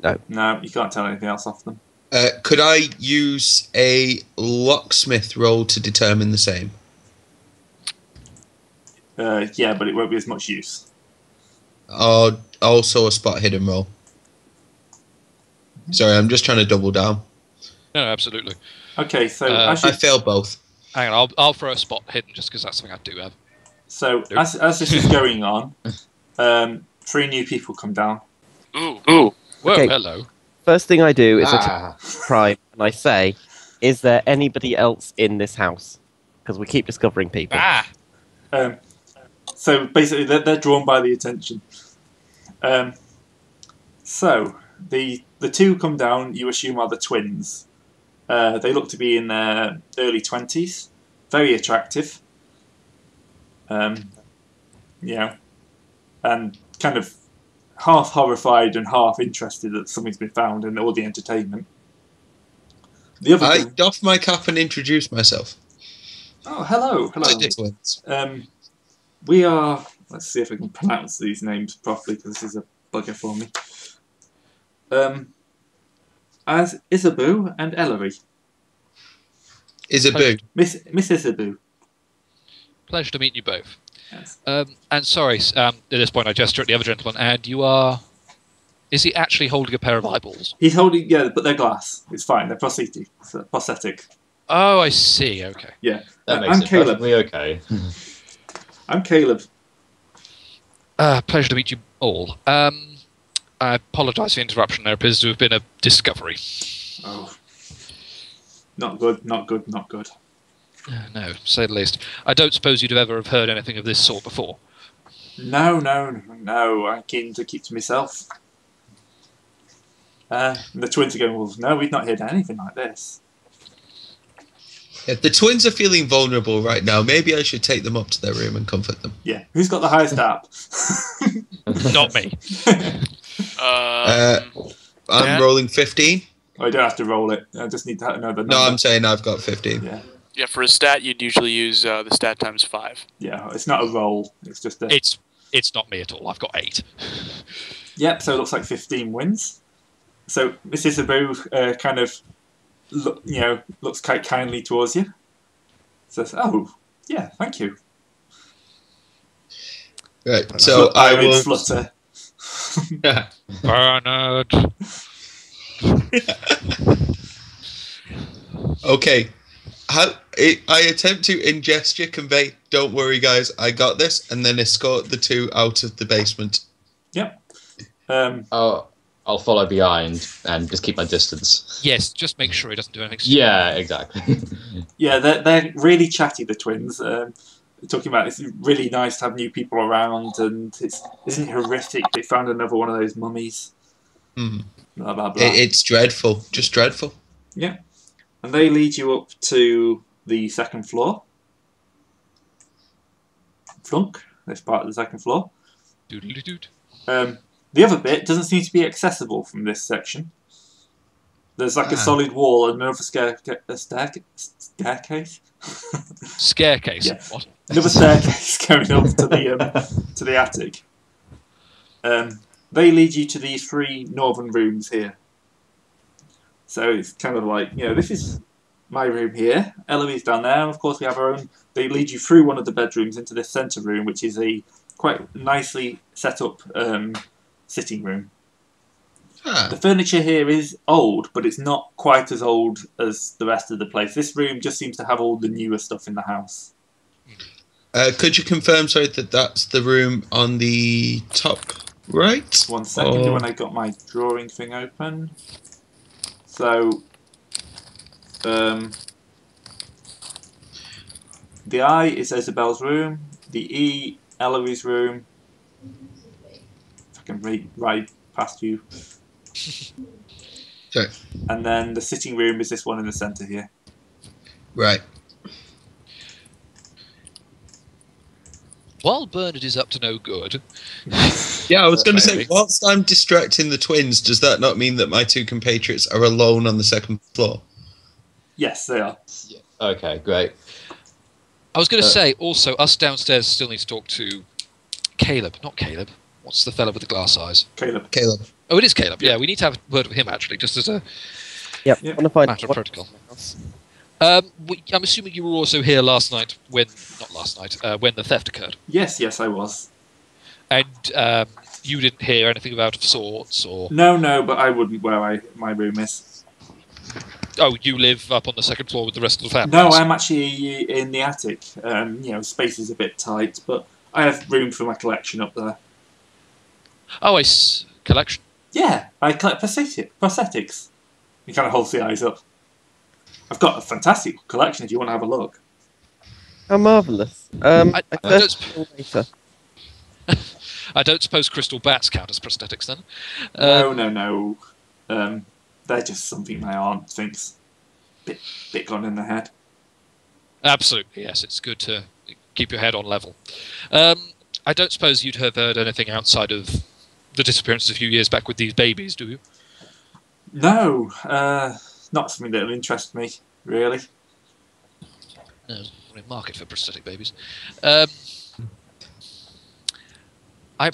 No. No, you can't tell anything else off them. Could I use a locksmith roll to determine the same? Yeah, but it won't be as much use. Also a spot hidden roll. Sorry, I'm just trying to double down. No, absolutely. Okay, so I failed both. Hang on, I'll throw a spot hidden just because that's something I do have. So as this is going on, 3 new people come down. Ooh. Whoa, Okay. hello. First thing I do is attack Prime, and I say, "Is there anybody else in this house?" Because we keep discovering people. So basically, they're drawn by the attention. So the 2 come down. You assume are the twins. They look to be in their early 20s. Very attractive. And kind of half horrified and half interested that something's been found in all the entertainment. I doff my cap and introduce myself. Oh, hello. Twins. We are... Let's see if I can pronounce these names properly, because this is a bugger for me. As Isabu and Ellery. Isabu. Miss Isabu. Pleasure to meet you both. Yes. And sorry, at this point I gesture at the other gentleman, and you are... Is he actually holding a pair of eyeballs? He's holding... Yeah, but they're glass. It's fine. They're prosthetic. Oh, I see. Okay. Yeah. That makes it Caleb. perfectly okay. I'm Caleb. Pleasure to meet you all. I apologise for the interruption. There appears to have been a discovery. Oh. Not good, not good, not good. No, to say the least. I don't suppose you'd ever have heard anything of this sort before. No. I'm keen to keep to myself. And the twins are going, well, no, we've not heard anything like this. If the twins are feeling vulnerable right now, maybe I should take them up to their room and comfort them. Yeah. Who's got the highest app? Not me. I'm rolling 15. I don't have to roll it. I just need to know the number. No, I'm saying I've got 15. Yeah. Yeah, for a stat, you'd usually use the stat times 5. Yeah, it's not a roll. It's just a... It's not me at all. I've got 8. Yep, so it looks like 15 wins. So Mrs. Abu kind of looks quite kindly towards you. Says, "Oh, yeah, thank you." Right, so I will flutter. Bernard. Okay. I attempt to in gesture convey, "Don't worry, guys, I got this," and then escort the 2 out of the basement. Yep. I'll follow behind and just keep my distance. Yes, just make sure he doesn't do anything stupid. Yeah, exactly. Yeah, they're really chatty, the twins. Talking about it's really nice to have new people around, and isn't it horrific? They found another one of those mummies. Mm. Blah, blah, blah. It's dreadful, just dreadful. Yeah. And they lead you up to the 2nd floor. Flunk, this part of the 2nd floor. Doodly-doot. The other bit doesn't seem to be accessible from this section. There's like a solid wall and another staircase. Scarecase. Yeah. What? Another staircase going up to the attic. They lead you to these 3 northern rooms here. So it's kind of like, this is my room here. Eloise down there. Of course, we have our own. They lead you through one of the bedrooms into this centre room, which is a quite nicely set up sitting room. The furniture here is old, but it's not quite as old as the rest of the place. This room just seems to have all the newer stuff in the house. Could you confirm, sorry, that that's the room on the top right? 1 second, when I got my drawing thing open. So, the I is Isabel's room, the E, Ellery's room. If I can read right past you. Sorry. And then the sitting room is this one in the centre here. Right. While Bernard is up to no good... Yeah, I was going to say, whilst I'm distracting the twins, does that not mean that my 2 compatriots are alone on the 2nd floor? Yes, they are. Yeah. Okay, great. I was going to say, also, us downstairs still need to talk to Caleb. Not Caleb. What's the fellow with the glass eyes? Caleb. Oh, it is Caleb. Yeah, we need to have a word with him actually, just as a Yep. Yep. Want to find matter of what- protocol. I'm assuming you were also here last night when the theft occurred, Yes, I was. and you didn't hear anything about of sorts, or No, but I wouldn't where my room is. oh, you live up on the second floor with the rest of the family. No, I'm actually in the attic. Space is a bit tight, but I have room for my collection up there. Oh, collection. Yeah, I collect prosthetics. He kind of holds the eyes up. I've got a fantastic collection if you want to have a look. How marvellous. I Later. I don't suppose crystal bats count as prosthetics then. No. They're just something my aunt thinks. Bit gone in the head. Absolutely, yes. It's good to keep your head on level. I don't suppose you'd have heard anything outside of the disappearances a few years back with these babies, do you? No, not something that will interest me, really. No, we're in market for prosthetic babies. Are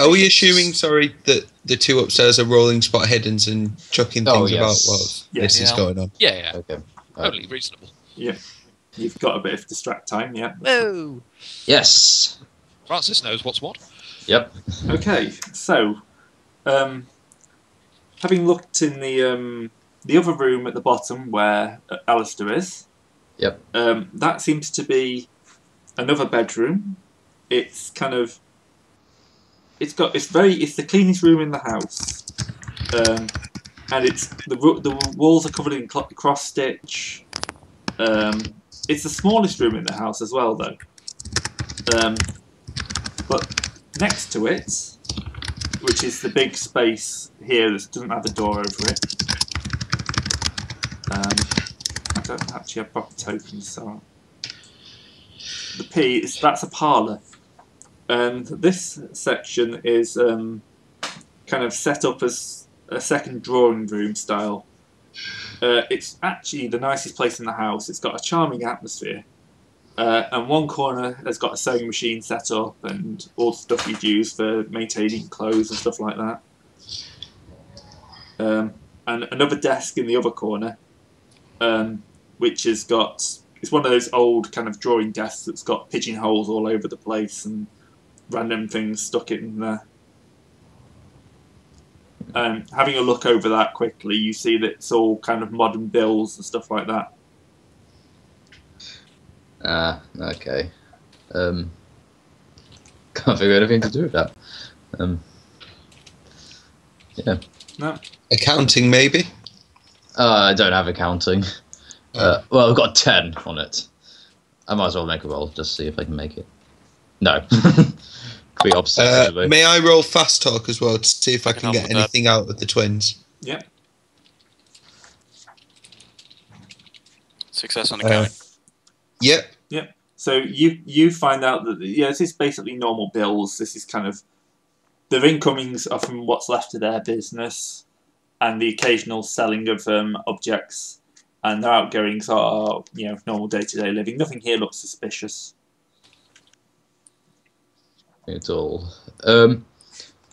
we assuming, sorry, that the two upstairs are rolling spot hiddens and chucking things about while this is going on? Yeah. Okay. Totally reasonable. Yeah, you've got a bit of distract time, yeah. Whoa! Yes. Francis knows what's what. Yep. Okay, so, having looked in the other room at the bottom where Alistair is, Yep. that seems to be another bedroom. It's kind of, it's the cleanest room in the house, and it's the walls are covered in cross stitch. It's the smallest room in the house as well, though. But next to it, which is the big space here that doesn't have a door over it. I don't actually have proper tokens, so the P that's a parlour, and this section is kind of set up as a second drawing room style. It's actually the nicest place in the house. It's got a charming atmosphere. And one corner has got a sewing machine set up and all the stuff you'd use for maintaining clothes and stuff like that. And another desk in the other corner, which has got... It's one of those old kind of drawing desks that's got pigeonholes all over the place and random things stuck in there. Having a look over that quickly, you see that it's all kind of modern bills and stuff like that. Okay. Can't figure out anything to do with that. Yeah. No. Accounting, maybe? I don't have accounting. Well, I've got 10 on it. I might as well make a roll, just see if I can make it. No. Could be opposite, really. May I roll fast talk as well to see if I can help get with that. anything out of the twins? Yep. Success on accounting. Yep. Yep. So you find out that this is basically normal bills. This is kind of their incomings are from what's left of their business, and the occasional selling of objects, and their outgoings are normal day-to-day living. Nothing here looks suspicious. At all. Do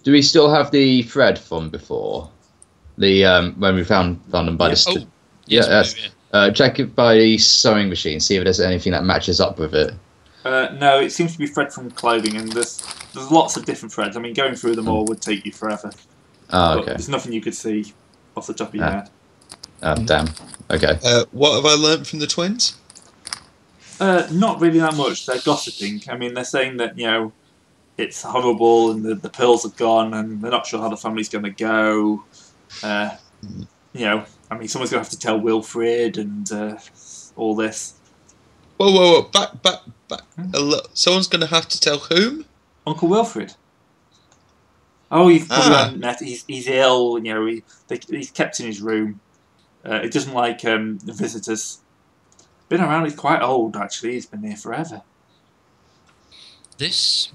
we still have the thread from before? The when we found them by the Oh, yes, yes. we do, yeah. Check it by the sewing machine. See if there's anything that matches up with it. No, it seems to be thread from clothing, and there's lots of different threads. I mean, going through them all would take you forever. Oh, But okay. there's nothing you could see off the top of your head. Oh, damn. Okay. What have I learnt from the twins? Not really that much. They're gossiping. I mean, they're saying that it's horrible and the pills are gone, and they're not sure how the family's going to go. I mean, someone's going to have to tell Wilfred and all this. Whoa. Back. Someone's going to have to tell whom? Uncle Wilfred. Oh, you've probably haven't met. He's ill. He's kept in his room. He doesn't like visitors. Been around. He's quite old, actually. He's been here forever. This...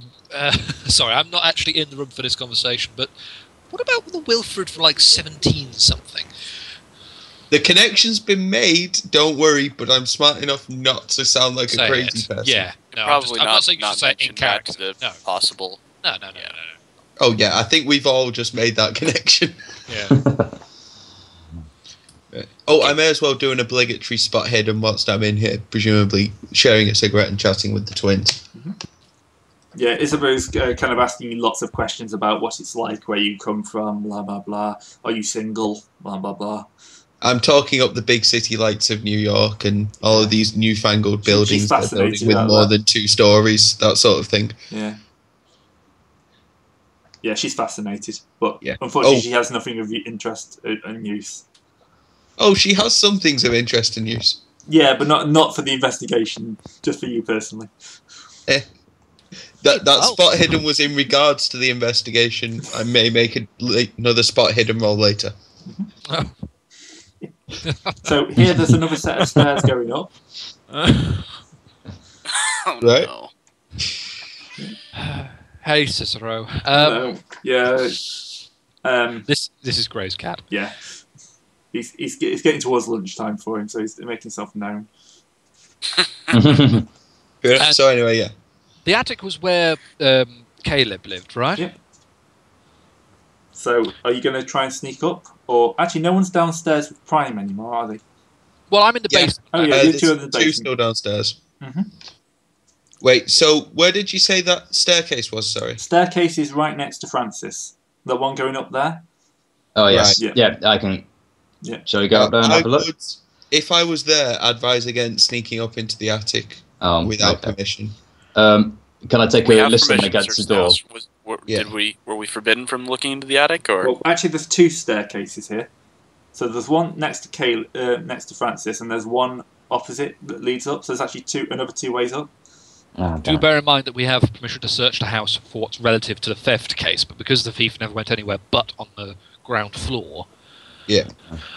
sorry, I'm not actually in the room for this conversation, but what about the Wilfred from like 17-something? The connection's been made, don't worry, but I'm smart enough not to sound like a crazy person. Yeah. No, Probably I'm not saying you not should say it in mention that character. to the No. possible. No. Oh yeah, I think we've all just made that connection. Yeah. Oh, I may as well do an obligatory spot hidden whilst I'm in here, presumably sharing a cigarette and chatting with the twins. Yeah, Isabeau's kind of asking you lots of questions about what it's like, where you come from, blah, blah, blah. Are you single? Blah, blah, blah. I'm talking up the big city lights of New York and all of these newfangled buildings they're building with more than 2 stories, that sort of thing. Yeah. Yeah, she's fascinated, but Yeah. unfortunately she has nothing of interest and use. Oh, she has some things of interest and use. Yeah, but not for the investigation, just for you personally. That spot hidden was in regards to the investigation. I may make another spot hidden roll later. So here there's another set of stairs going up. Oh, Right. no. Hey, Cicero. Yeah. This is Gray's cat. Yeah. He's getting towards lunchtime for him, so he's making himself known. Yeah, so anyway, yeah. The attic was where Caleb lived, right? Yep. So, are you going to try and sneak up? Or, actually, no one's downstairs with Prime anymore, are they? Well, I'm in the basement. Oh, yeah, you two are in the Two basement. still downstairs. Mm-hmm. Wait, so where did you say that staircase was, sorry? Staircase is right next to Francis. The one going up there? Oh, yes. Right. Yeah, I can... Yeah. Shall we go up there and have a look? If I was there, advise against sneaking up into the attic without permission. Can I take We a have listen permission to against the search door? the house. Were we forbidden from looking into the attic, or? Well, actually, there's 2 staircases here. So there's one next to next to Francis, and there's one opposite that leads up. So there's actually another 2 ways up. Oh, Do bear in mind that we have permission to search the house for what's relative to the theft case, but because the thief never went anywhere but on the ground floor, Yeah.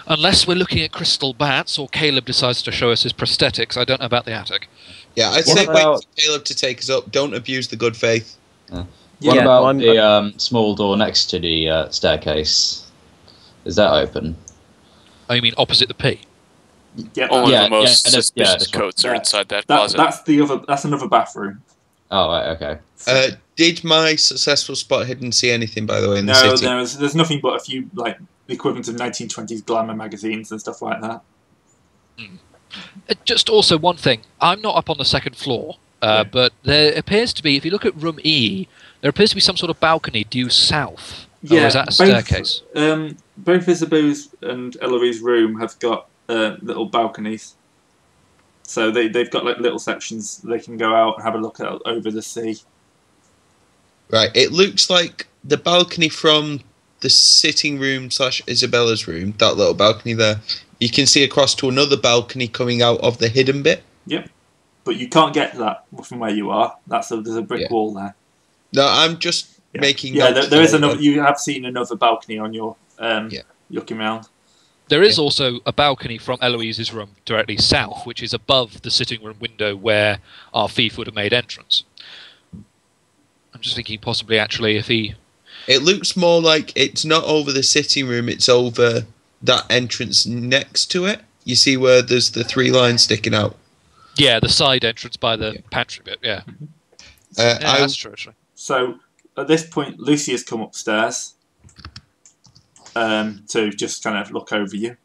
unless we're looking at crystal bats or Caleb decides to show us his prosthetics, I don't know about the attic. Yeah, I'd What say about- wait for Caleb to take us up. Don't abuse the good faith. What Yeah, about the small door next to the staircase? Is that open? Oh, you mean opposite the P? Yeah, All Yeah, of the most yeah, that's- yeah, suspicious that's right. coats are inside that that, closet. that's another bathroom. Oh, right, okay. Did my successful spot hidden see anything, by the way, in the No, city? there's nothing but a few, like, the equivalent of 1920s glamour magazines and stuff like that. Just also one thing. I'm not up on the second floor, but there appears to be, if you look at room E, there appears to be some sort of balcony due south. Or is that a staircase? Both Isabeau's and Eloise's room have got little balconies. So they've got like little sections they can go out and have a look out over the sea. Right, it looks like the balcony from the sitting room / Isabella's room, that little balcony there, you can see across to another balcony coming out of the hidden bit. Yep. But you can't get that from where you are. There's a brick wall there. No, I'm just making Yeah, notes there is there. another. You have seen another balcony on your looking round. There is also a balcony from Eloise's room directly south, which is above the sitting room window where our thief would have made entrance. I'm just thinking possibly actually if he... It looks more like it's not over the sitting room, it's over that entrance next to it. You see where there's the 3 lines sticking out? Yeah, the side entrance by the pantry bit, yeah. That's true, actually. So at this point, Lucy has come upstairs to just kind of look over you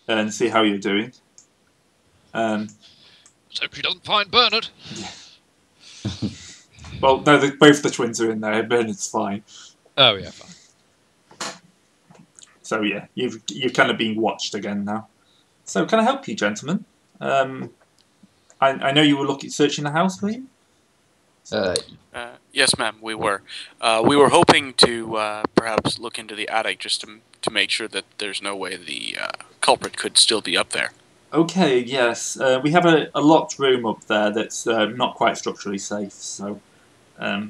and see how you're doing. So she doesn't find Bernard. Well, no, both the twins are in there. Bernard's fine. Oh, yeah, fine. So yeah, you're kind of being watched again now. So can I help you, gentlemen? I know you were searching the house, were you? Yes, ma'am, we were. We were hoping to perhaps look into the attic just to make sure that there's no way the culprit could still be up there. Okay, yes. We have a locked room up there that's not quite structurally safe, so... I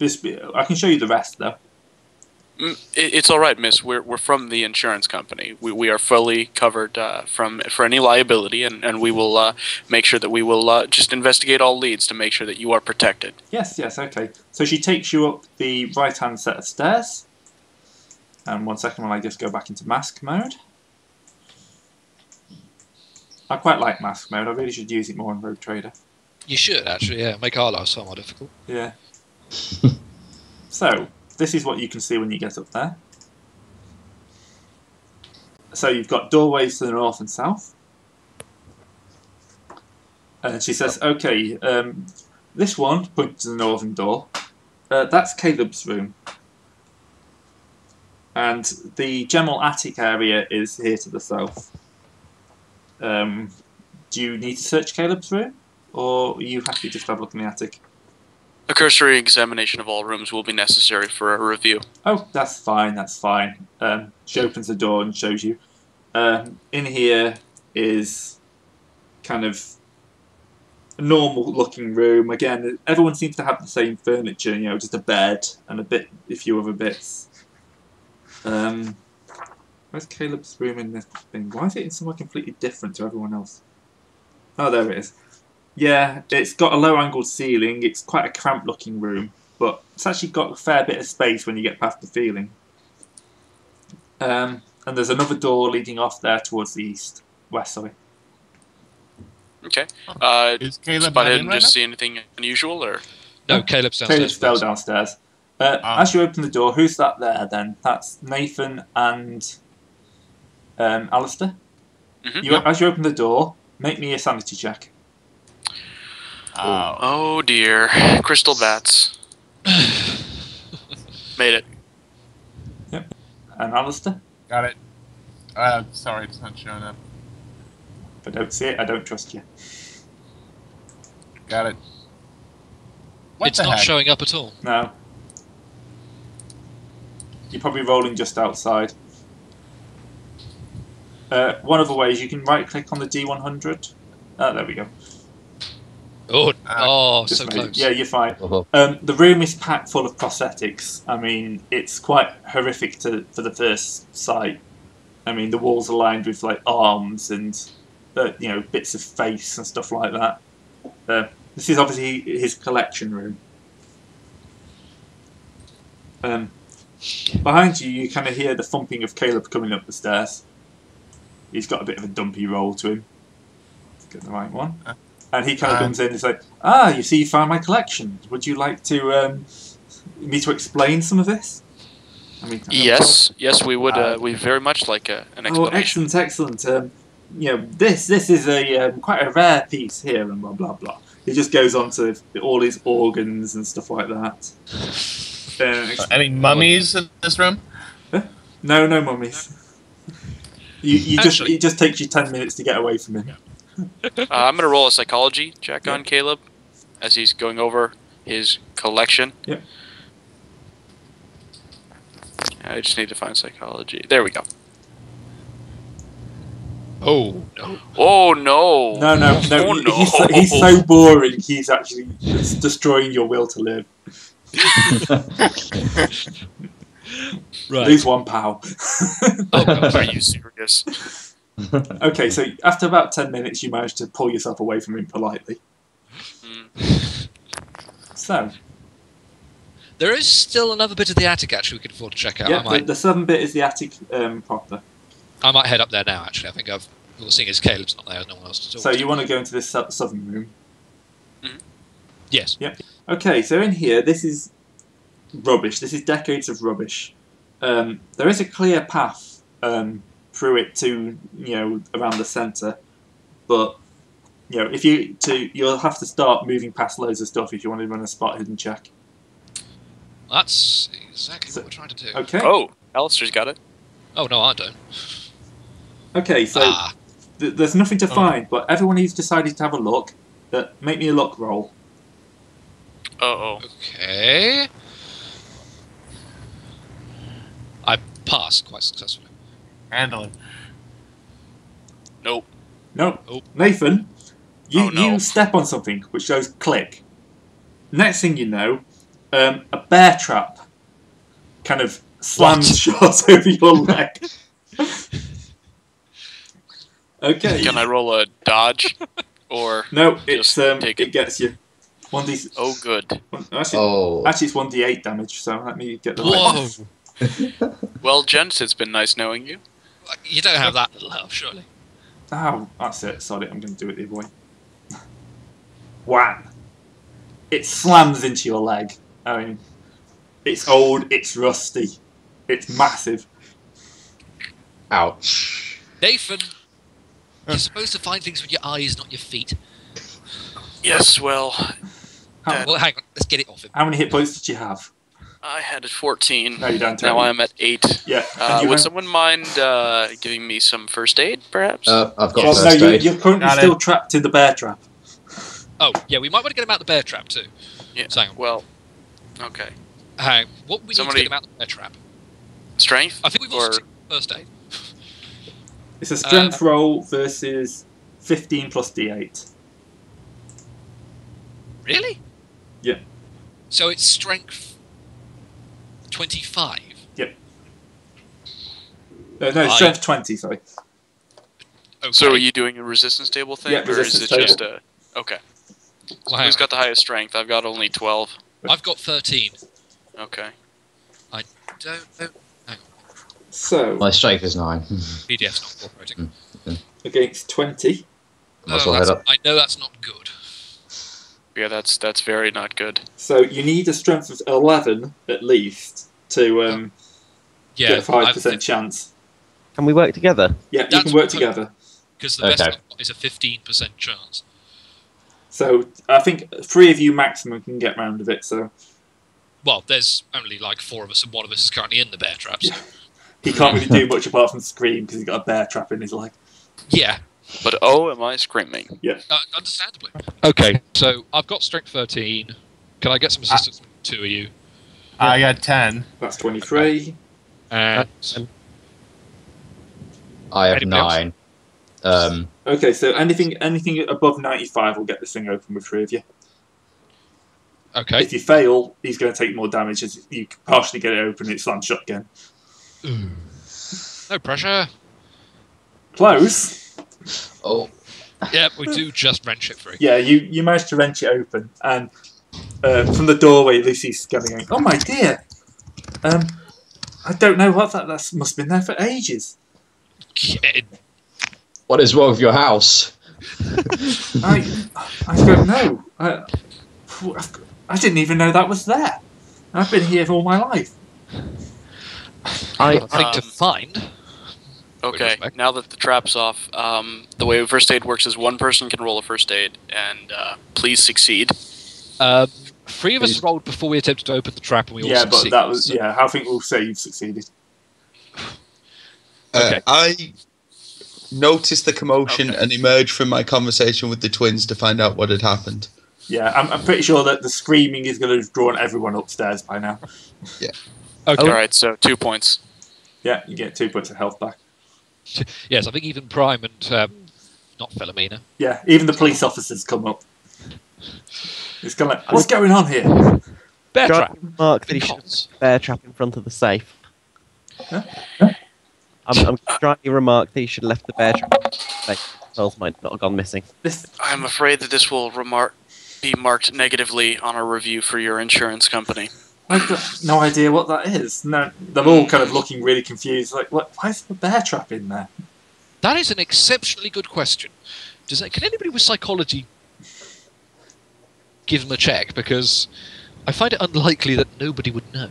can show you the rest, though. It's all right, miss. We're from the insurance company. We are fully covered for any liability, and we will make sure that we will just investigate all leads to make sure that you are protected. Yes, okay. So she takes you up the right-hand set of stairs. And 1 second while I just go back into mask mode. I quite like mask mode. I really should use it more in Rogue Trader. You should, actually, yeah. Make our life so more difficult. Yeah. So, this is what you can see when you get up there. So you've got doorways to the north and south. And she says, okay, this one, pointing to the northern door, that's Caleb's room. And the general attic area is here to the south. Do you need to search Caleb's room? Or are you happy just to have a look in the attic? A cursory examination of all rooms will be necessary for a review. Oh, that's fine, that's fine. She opens the door and shows you. In here is kind of a normal looking room. Again, everyone seems to have the same furniture, you know, just a bed and a few other bits. Where's Caleb's room in this thing? Why is it in somewhere completely different to everyone else? Oh, there it is. Yeah, it's got a low-angled ceiling. It's quite a cramped-looking room, but it's actually got a fair bit of space when you get past the ceiling. And there's another door leading off there towards the west, sorry. Okay. Is Caleb Spot not in hidden right just now? see anything unusual, or? No, Caleb's downstairs. Caleb's fell downstairs. As you open the door, who's that there then? That's Nathan and Alistair. Mm-hmm. As you open the door, make me a sanity check. Oh. Oh dear. Crystal bats. Made it. Yep. And Alistair? Got it. Sorry, it's not showing up. If I don't see it, I don't trust you. Got it. What It's the not heck? showing up at all. No. You're probably rolling just outside. One of the ways, you can right-click on the D100. There we go. Oh, Just so made it. close. Yeah, you're fine. Oh, The room is packed full of prosthetics. I mean, it's quite horrific for the first sight. I mean, the walls are lined with like arms and you know, bits of face and stuff like that. This is obviously his collection room. Behind you, you kind of hear the thumping of Caleb coming up the stairs. He's got a bit of a dumpy roll to him. Let's get the right one. And he kind of comes in and is like, you see you found my collection. Would you like to me to explain some of this? I mean, Yes, we would. We very much like an explanation. Oh, excellent. You know, this is a quite a rare piece here, and blah blah blah. He just goes on to all his organs and stuff like that. Any mummies in this room? No mummies. It just takes you 10 minutes to get away from him. I'm going to roll a psychology check on Caleb as he's going over his collection. Yep. I just need to find psychology. There we go. Oh, no. Oh, no. No. Oh, no. He's so boring, he's actually destroying your will to live. Right. Lose one pow. Oh, God, are you serious? Okay, so after about 10 minutes, you manage to pull yourself away from him politely. So, There is still another bit of the attic, actually, we could afford to check out. yeah, the southern bit is the attic proper. I might head up there now, actually. I think well, seeing as Caleb's not there, there's no one else to talk So to. you want to go into this southern room? Yes. Yep. Okay, so in here, this is rubbish. This is decades of rubbish. There is a clear path through it to, you know, around the centre, but you know, you'll have to start moving past loads of stuff if you want to run a spot hidden check. That's exactly what we're trying to do. Okay. Oh, Alistair's got it. Oh, no, I don't. Okay, so there's nothing to find, but everyone who's decided to have a look, make me a luck roll. Uh-oh. Okay. I passed quite successfully. Handle it. Nope. Nope. Oh. Nathan, Oh, no. you step on something which goes click. Next thing you know, a bear trap kind of slams shut over your leg. Okay. Can I roll a dodge? Or No, just take it gets you. 1d. Oh, good. Actually, it's 1d8 damage. So let me get the Whoa! right. Well, gents, it's been nice knowing you. You don't have that little help, surely. Oh, that's it. Sorry, I'm going to do it the other way. Wham! It slams into your leg. I mean, It's old. It's rusty. It's massive. Ouch. Nathan, you're supposed to find things with your eyes, not your feet. Yes, well, Well, hang on. Let's get it off him. How many hit points did you have? I had 14. No, you're down to Now 8. I'm at 8. Yeah. and you Would have- someone mind giving me some first aid, perhaps? I've got Well, first no, aid. you're currently Got still it. trapped in the bear trap. Oh, yeah, we might want to get him out the bear trap too. Yeah. So hang on. Well, okay. Hang on. What we need Somebody- to get him out the bear trap? Strength? I think we've or... also first aid. It's a strength roll versus 15 plus d8. Really? Yeah. So it's strength 25. No, strength 20, sorry. Okay. So are you doing a resistance table thing? Yeah, or is resistance it table. just a... Okay. Well, hang Who's on. got the highest strength? I've got only 12. I've got 13. Okay. Don't. Hang on. So, My strength is 9. PDF's not cooperating. against 20. Might as well head up. I know that's not good. Yeah, that's very not good. So, you need a strength of 11 at least to Yeah, get a 5% chance. Can we work together? Yeah, you That's can work what- together. because the best Okay. I've got is a 15% chance. So, I think 3 of you maximum can get round of it, so Well, there's only like 4 of us, and one of us is currently in the bear traps. Yeah. he can't really do much apart from scream because he's got a bear trap in his leg. Yeah, But oh, am I screaming? understandably. Okay, so I've got strength 13. Can I get some assistance from 2 of you? I got 10. That's 23. And I have Anybody 9. Okay, so anything above 95 will get this thing open with 3 of you. okay, If you fail, he's going to take more damage as you partially get it open and it slams shut again. no pressure. Close. Oh, Yeah, we do just wrench it free. Yeah, you managed to wrench it open, and from the doorway, Lucy's going, "Oh my dear, I don't know what that must have been there for ages. Kid. what is wrong with your house? I don't know. I didn't even know that was there. I've been here all my life." I Nothing to find. Okay, respect. now that the trap's off, the way first aid works is one person can roll a first aid, and please succeed. 3 of us rolled before we attempted to open the trap, and we all Yeah, but succeeded. that was so- I think we'll say you've succeeded. Okay. I noticed the commotion Okay. and emerged from my conversation with the twins to find out what had happened. Yeah, I'm pretty sure that the screaming is going to have drawn everyone upstairs by now. Okay. Alright, so 2 points. Yeah, you get 2 points of health back. Yes, I think even Prime and not Philomena. Yeah, even the police officers come up. It's kind of like, what's going on here? Bear Try trap. to remark that he should Cons. bear trap in front of the safe. Huh? I'm trying to remark that he should have left the bear trap. Safe. Pearls might not have gone missing. This, I'm afraid that this will be marked negatively on our review for your insurance company. I've got no idea what that is. No, they're all kind of looking really confused. Like, what? Why is the bear trap in there? That is an exceptionally good question. Can anybody with psychology give them a check? Because I find it unlikely that nobody would know.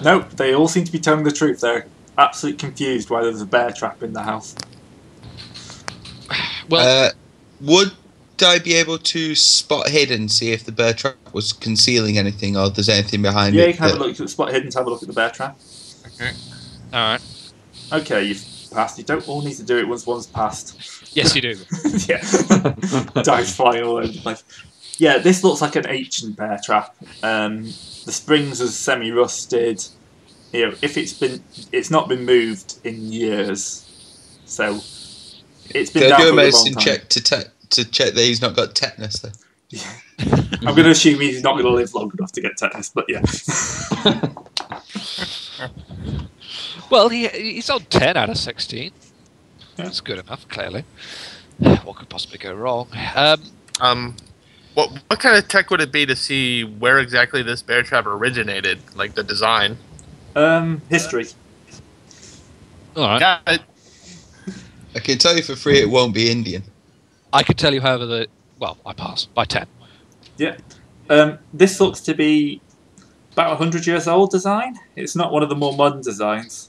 No, they all seem to be telling the truth. They're absolutely confused why there's a bear trap in the house. Well, Would I be able to spot hidden, see if the bear trap was concealing anything or there's anything behind Yeah, it? you can have a that- look at the spot hidden to have a look at the bear trap. all right. Okay, you've passed. You don't all need to do it once one's passed. Yes, you do. Yeah. Dice flying all over the place. Yeah, this looks like an ancient bear trap. The springs are semi-rusted. You know, if it's not been moved in years, so it's been Can down I do for a a long medicine time. check to check that he's not got tetanus then? I'm going to assume he's not going to live long enough to get tetanus, but yeah. Well, he's on 10 out of 16. That's good enough, clearly. What could possibly go wrong? What kind of tech would it be to see where exactly this bear trap originated? Like the design? History. All right. Got it. I can tell you for free it won't be Indian. I can tell you, however, that... Well, I pass by 10. Yeah. This looks to be about 100 years old design. It's not one of the more modern designs.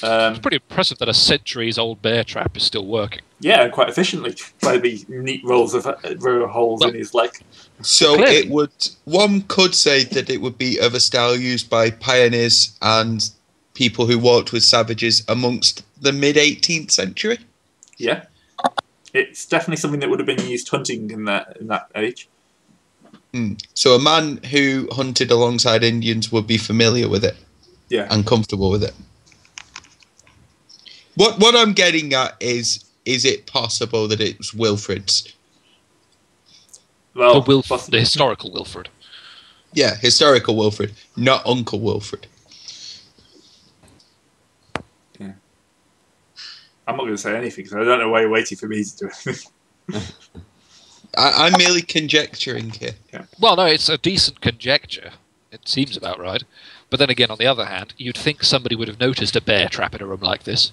It's pretty impressive that a centuries-old bear trap is still working. Yeah, and quite efficiently by the neat rolls of holes in his leg. So Clearly. it would. One could say that it would be of a style used by pioneers and people who walked with savages amongst the mid 18th century. Yeah, it's definitely something that would have been used hunting in that age. So a man who hunted alongside Indians would be familiar with it. Yeah, And comfortable with it. What I'm getting at is it possible that it was Wilfred's? well, The historical Wilfred. Yeah, historical Wilfred, not Uncle Wilfred. Yeah. I'm not going to say anything because I don't know why you're waiting for me to do anything. I'm merely conjecturing here. Well, no, it's a decent conjecture. It seems about right. But then again, on the other hand, you'd think somebody would have noticed a bear trap in a room like this.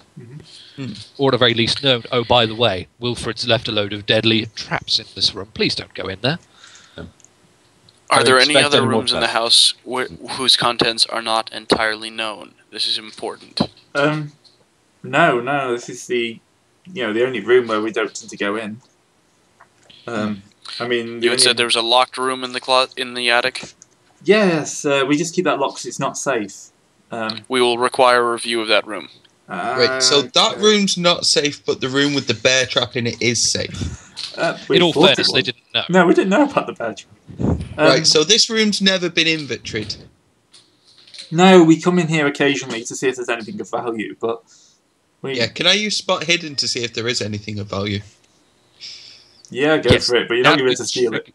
Or at the very least known, oh, by the way, Wilfred's left a load of deadly traps in this room. Please don't go in there. Are there any expect other any more rooms in the traps. house whose contents are not entirely known? This is important. No. This is the only room where we don't tend to go in. I mean, You had said there was a locked room in the attic. Yes, we just keep that locked because it's not safe. We will require a review of that room. Right, so that room's not safe, but the room with the bear trap in it is safe. In all fairness, they didn't know. No, we didn't know about the bear trap. Right, so this room's never been inventoried. No, we come in here occasionally to see if there's anything of value, but Yeah, can I use spot hidden to see if there is anything of value? Yeah, go Yes. for it, but you're Now not going we've to steal it.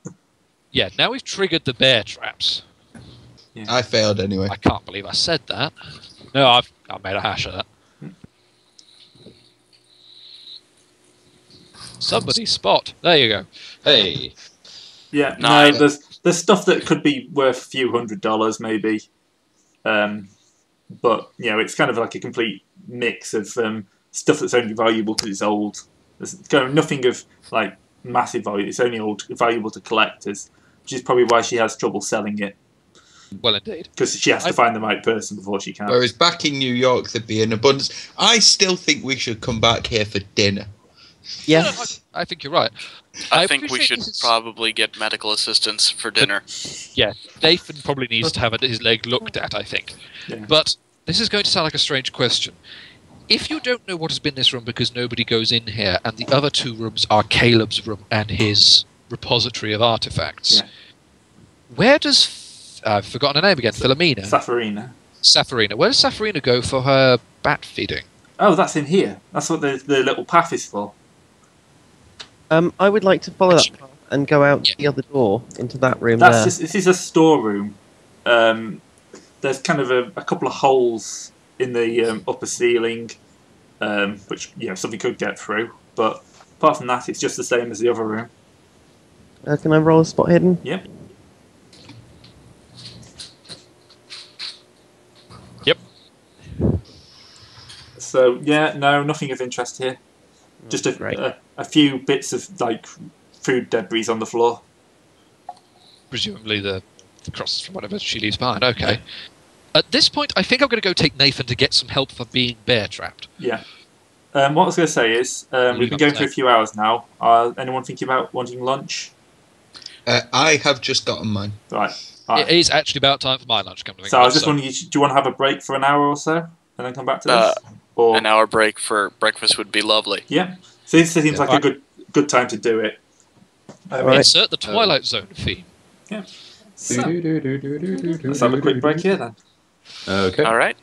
Yeah, now we've triggered the bear traps. I failed anyway. I can't believe I said that. No, I made a hash of that. Somebody spot. There you go. Hey. Yeah, Nine. no, there's stuff that could be worth a few $100s maybe, but it's kind of like a complete mix of stuff that's only valuable because it's old. There's kind of nothing of like massive value. It's only valuable to collectors, which is probably why she has trouble selling it Well, indeed. because she has to find the right person before she can. Whereas back in New York, there'd be an abundance. I still think we should come back here for dinner. Yes. I think you're right. I think we appreciate should this is- probably get medical assistance for dinner. Yeah, Nathan probably needs to have his leg looked at, I think. Yeah. But this is going to sound like a strange question. If you don't know what has been in this room because nobody goes in here, and the other two rooms are Caleb's room and his repository of artifacts, Yeah. where does... I've forgotten her name again. Philomena. Safarina. Safarina. Where does Safarina go for her bat feeding? Oh, that's in here. That's what the little path is for. I would like to follow Which- that path and go out Yeah. the other door into that room That's there. this is a storeroom. There's kind of a couple of holes in the upper ceiling, which something could get through. But apart from that, it's just the same as the other room. Can I roll a spot hidden? Yep. Yep. So no, nothing of interest here. Just Great. a few bits of like food debris on the floor. Presumably the crosses from whatever she leaves behind. Okay. At this point, I think I'm going to go take Nathan to get some help for being bear trapped. Yeah. What I was going to say is we've been going for a few hours now. Anyone thinking about wanting lunch? I have just gotten mine. Right. It is actually about time for my lunch. Come to think So of I it, was just wondering, do you want to have a break for an hour or so and then come back to this? Or An hour break for breakfast would be lovely. yeah. So this seems like a good time to do it. Right. Insert the Twilight Zone theme. So let's have a quick break here then. Okay. All right.